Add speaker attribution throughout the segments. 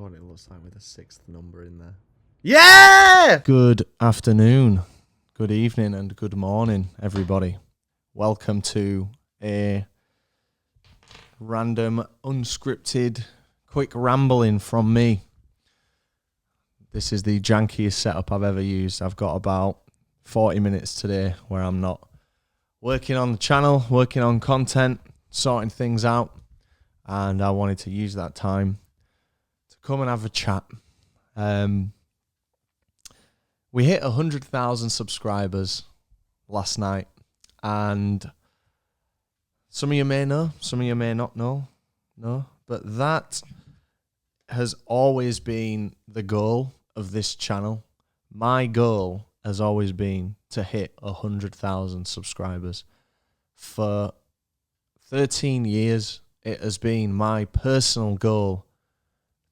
Speaker 1: what it looks like with a sixth number in there. Yeah!
Speaker 2: Good afternoon, good evening, and good morning, everybody. Welcome to a random, unscripted, quick rambling from me. This is the jankiest setup I've ever used. I've got about 40 minutes today where I'm not working on the channel, working on content, sorting things out, and I wanted to use that time to come and have a chat. We hit 100,000 subscribers last night, and some of you may know, some of you may not know, but that has always been the goal of this channel. My goal has always been to hit 100,000 subscribers. For 13 years, it has been my personal goal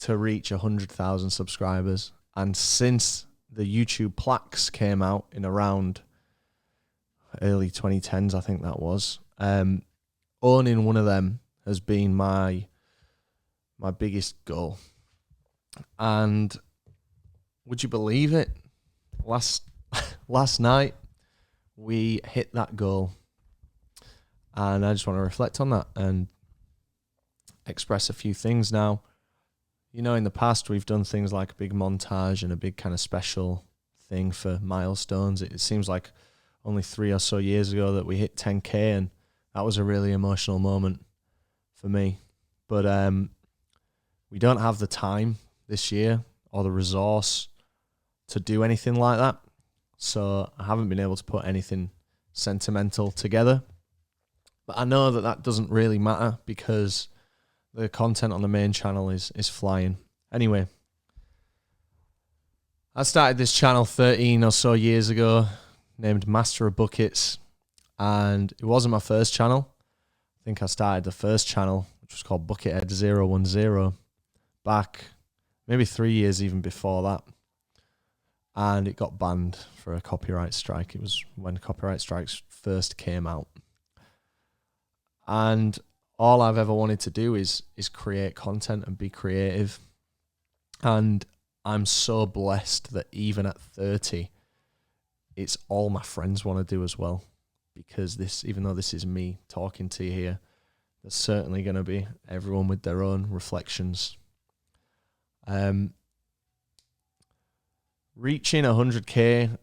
Speaker 2: to reach 100,000 subscribers, and since the YouTube plaques came out in around early 2010s, I think that was, owning one of them has been my biggest goal. And would you believe it? Last night we hit that goal, and I just want to reflect on that and express a few things now. You know, in the past, we've done things like a big montage and a big kind of special thing for milestones. It seems like only 3 or so years ago that we hit 10K, and that was a really emotional moment for me. But we don't have the time this year or the resource to do anything like that. So I haven't been able to put anything sentimental together. But I know that that doesn't really matter because the content on the main channel is flying. Anyway, I started this channel 13 or so years ago, named Master of Buckets, and it wasn't my first channel. I think I started the first channel, which was called Buckethead 010, back maybe 3 years even before that, and it got banned for a copyright strike. It was when copyright strikes first came out, and all I've ever wanted to do is create content and be creative. And I'm so blessed that even at 30, it's all my friends want to do as well. Because this, even though this is me talking to you here, there's certainly going to be everyone with their own reflections. Reaching 100K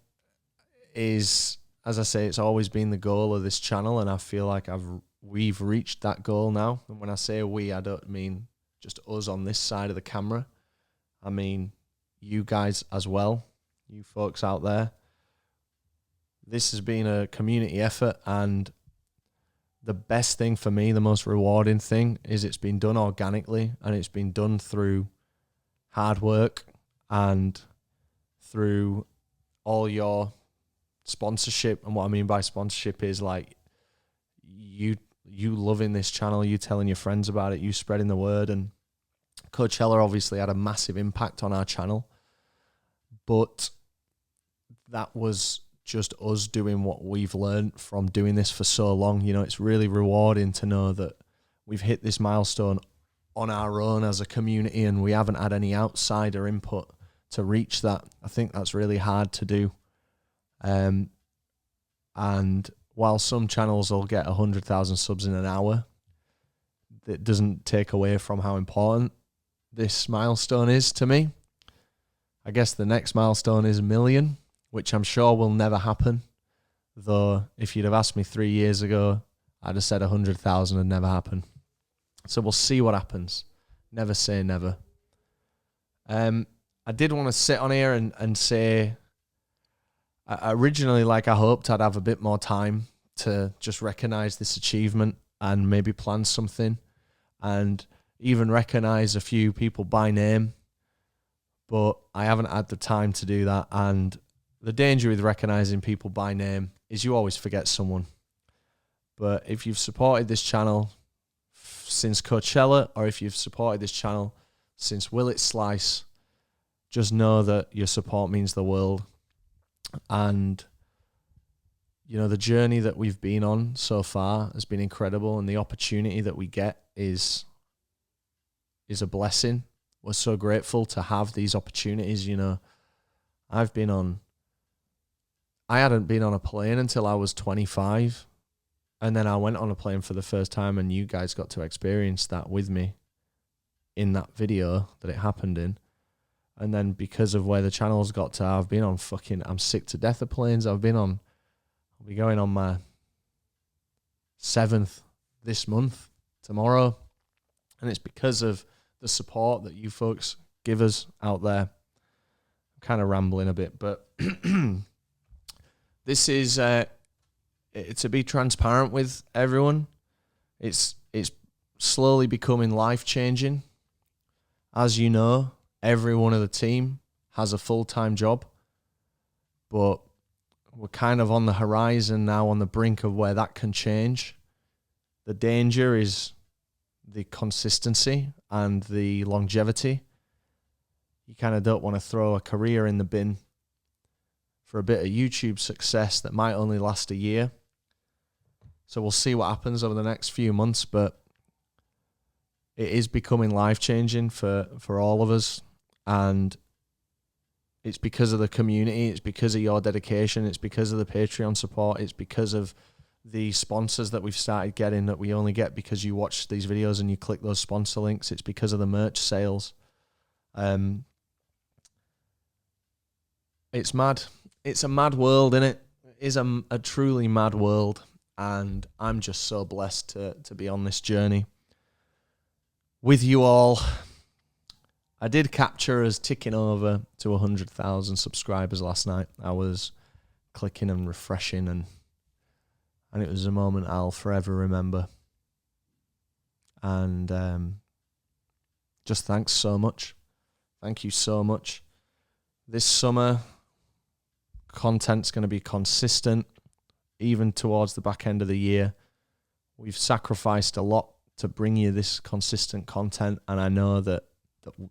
Speaker 2: is, as I say, it's always been the goal of this channel, and I feel like we've reached that goal now. And when I say we, I don't mean just us on this side of the camera. I mean you guys as well, you folks out there. This has been a community effort, and the best thing for me, the most rewarding thing, is it's been done organically, and it's been done through hard work and through all your sponsorship. And what I mean by sponsorship is like you loving this channel, you telling your friends about it, you spreading the word. And Coachella obviously had a massive impact on our channel, but that was just us doing what we've learned from doing this for so long. You know, it's really rewarding to know that we've hit this milestone on our own as a community, and we haven't had any outsider input to reach that. I think that's really hard to do. And while some channels will get 100,000 subs in an hour, it doesn't take away from how important this milestone is to me. I guess the next milestone is 1 million, which I'm sure will never happen. Though, if you'd have asked me 3 years ago, I'd have said 100,000 would never happen. So we'll see what happens. Never say never. I did want to sit on here and say, originally, like, I hoped I'd have a bit more time to just recognize this achievement and maybe plan something and even recognize a few people by name, but I haven't had the time to do that. And the danger with recognizing people by name is you always forget someone. But if you've supported this channel since Coachella, or if you've supported this channel since Will It Slice, just know that your support means the world. And, you know, the journey that we've been on so far has been incredible, and the opportunity that we get is a blessing. we're so grateful to have these opportunities. You know, I hadn't been on a plane until I was 25. And then I went on a plane for the first time, and you guys got to experience that with me in that video that it happened in. And then because of where the channel's got to, I've been on I'm sick to death of planes. I'll be going on my 7th this month, tomorrow. And it's because of the support that you folks give us out there. I'm kind of rambling a bit, but this is to be transparent with everyone. It's slowly becoming life-changing. As you know, every one of the team has a full-time job, but we're kind of on the horizon now, on the brink of where that can change. The danger is the consistency and the longevity. You kind of don't want to throw a career in the bin for a bit of YouTube success that might only last a year. So we'll see what happens over the next few months, but it is becoming life-changing for all of us. And it's because of the community, it's because of your dedication, it's because of the Patreon support, it's because of the sponsors that we've started getting that we only get because you watch these videos and you click those sponsor links. It's because of the merch sales. It's mad. It's a mad world, innit? It is a truly mad world. And I'm just so blessed to be on this journey with you all. I did capture us ticking over to 100,000 subscribers last night. I was clicking and refreshing, and it was a moment I'll forever remember. And just thanks so much. Thank you so much. This summer, content's going to be consistent, even towards the back end of the year. We've sacrificed a lot to bring you this consistent content, and I know that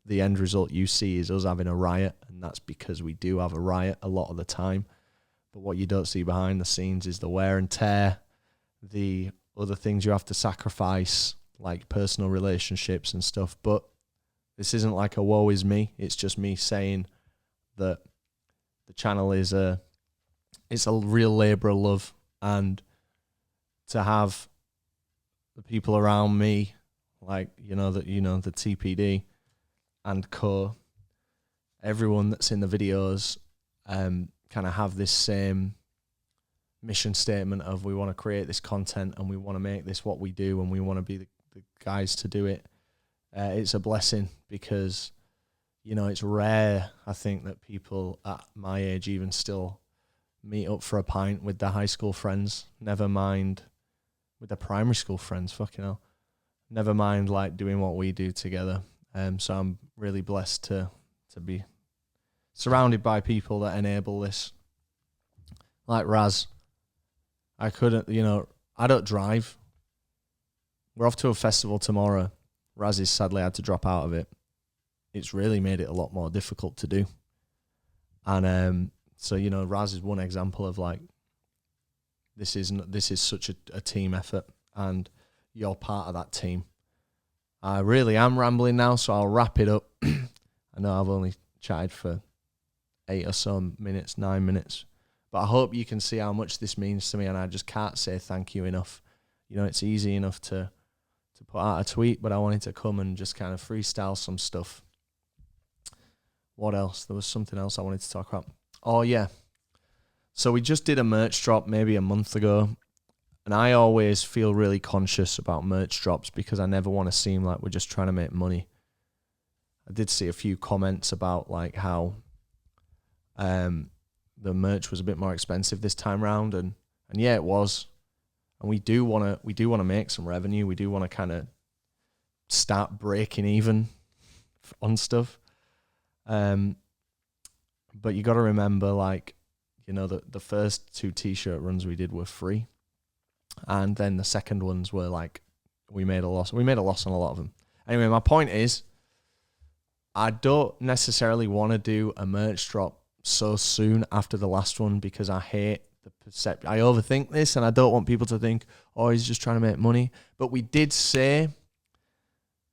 Speaker 2: the end result you see is us having a riot, and that's because we do have a riot a lot of the time. But what you don't see behind the scenes is the wear and tear, the other things you have to sacrifice, like personal relationships and stuff. But this isn't like a woe is me. It's just me saying that the channel is it's a real labor of love, and to have the people around me, like the TPD and everyone that's in the videos, kind of have this same mission statement of we want to create this content and we want to make this what we do and we want to be the guys to do it. It's a blessing because, it's rare, I think, that people at my age even still meet up for a pint with their high school friends, never mind with their primary school friends, fucking hell. Never mind like doing what we do together. So I'm really blessed to be surrounded by people that enable this. Like Raz. I couldn't, I don't drive. We're off to a festival tomorrow. Raz has sadly had to drop out of it. It's really made it a lot more difficult to do. And so, Raz is one example of like, this is such a team effort, and you're part of that team. I really am rambling now, so I'll wrap it up. I know I've only chatted for 8 or so minutes, 9 minutes, but I hope you can see how much this means to me, and I just can't say thank you enough. It's easy enough to put out a tweet, but I wanted to come and just kind of freestyle some stuff. What else? There was something else I wanted to talk about. Oh, yeah. So we just did a merch drop maybe a month ago, and I always feel really conscious about merch drops because I never want to seem like we're just trying to make money. I did see a few comments about like how the merch was a bit more expensive this time round, and yeah, it was. And we do want to make some revenue. We do want to kind of start breaking even on stuff. But you got to remember, like, the first 2 t-shirt runs we did were free. And then the second ones were like, we made a loss. We made a loss on a lot of them. Anyway, my point is, I don't necessarily want to do a merch drop so soon after the last one because I hate the perception. I overthink this and I don't want people to think, oh, he's just trying to make money. But we did say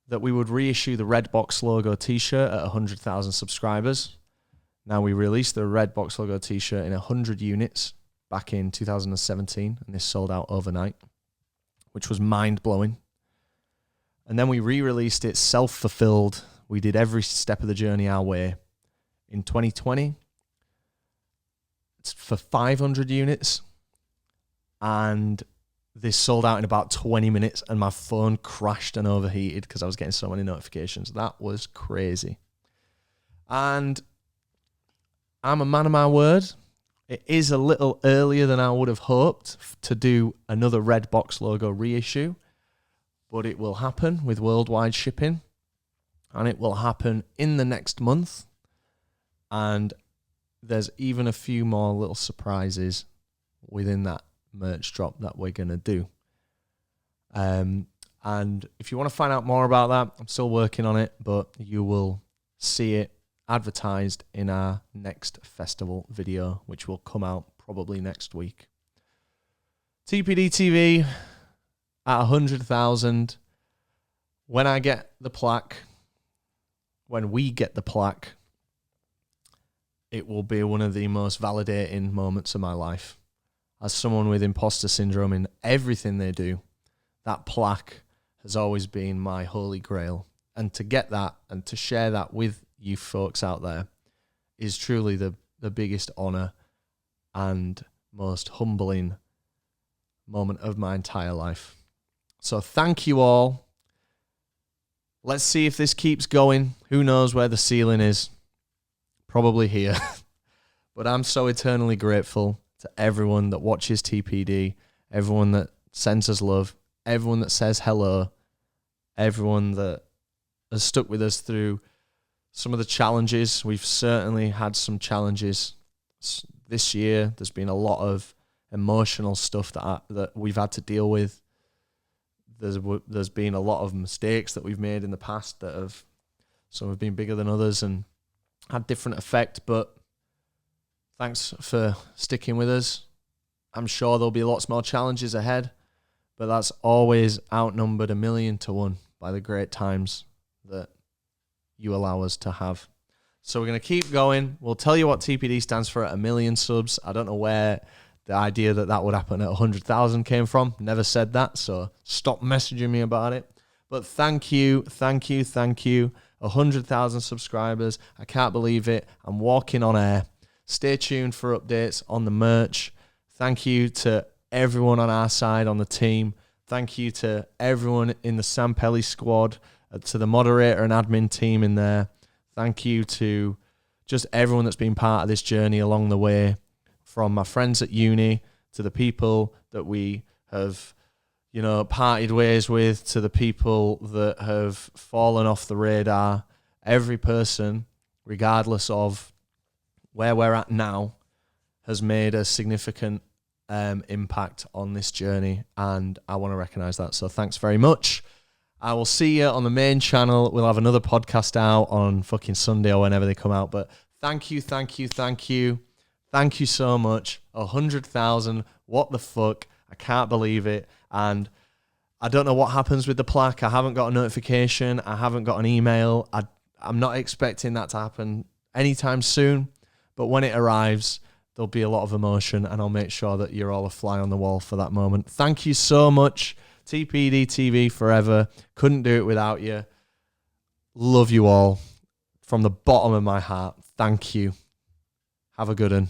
Speaker 2: that we would reissue the Redbox logo t-shirt at 100,000 subscribers. Now, we released the Redbox logo t-shirt in 100 units back in 2017, and this sold out overnight, which was mind-blowing. And then we re-released it self-fulfilled. We did every step of the journey our way. In 2020, it's for 500 units, and this sold out in about 20 minutes, and my phone crashed and overheated because I was getting so many notifications. That was crazy. And I'm a man of my word. It is a little earlier than I would have hoped to do another Redbox logo reissue, but it will happen with worldwide shipping, and it will happen in the next month. And there's even a few more little surprises within that merch drop that we're going to do. And if you want to find out more about that, I'm still working on it, but you will see it advertised in our next festival video, which will come out probably next week. TPD TV at 100,000. When I get the plaque, when we get the plaque, it will be one of the most validating moments of my life. As someone with imposter syndrome in everything they do, that plaque has always been my holy grail. And to get that and to share that with you folks out there is truly the biggest honor and most humbling moment of my entire life. So thank you all. Let's see if this keeps going. Who knows where the ceiling is? Probably here. But I'm so eternally grateful to everyone that watches TPD, everyone that sends us love, everyone that says hello, everyone that has stuck with us through some of the challenges. We've certainly had some challenges this year. There's been a lot of emotional stuff that we've had to deal with. There's been a lot of mistakes that we've made in the past that some have been bigger than others and had different effect, but thanks for sticking with us. I'm sure there'll be lots more challenges ahead, but that's always outnumbered 1,000,000 to 1 by the great times that you allow us to have. So we're going to keep going. We'll tell you what TPD stands for at 1,000,000 subs. I don't know where the idea that would happen at 100,000 came from. Never said that, so stop messaging me about it. But thank you, thank you, thank you. 100,000 subscribers. I can't believe it. I'm walking on air. Stay tuned for updates on the merch. Thank you to everyone on our side, on the team. Thank you to everyone in the Sam Pelly squad, to the moderator and admin team in there. Thank you to just everyone that's been part of this journey along the way, from my friends at uni to the people that we have, parted ways with, to the people that have fallen off the radar. Every person, regardless of where we're at now, has made a significant impact on this journey, and I want to recognize that. So thanks very much. I will see you on the main channel. We'll have another podcast out on fucking Sunday or whenever they come out. But thank you, thank you, thank you. Thank you so much. 100,000. What the fuck? I can't believe it. And I don't know what happens with the plaque. I haven't got a notification. I haven't got an email. I'm not expecting that to happen anytime soon. But when it arrives, there'll be a lot of emotion, and I'll make sure that you're all a fly on the wall for that moment. Thank you so much. TPD TV forever. Couldn't do it without you. Love you all from the bottom of my heart. Thank you. Have a good one.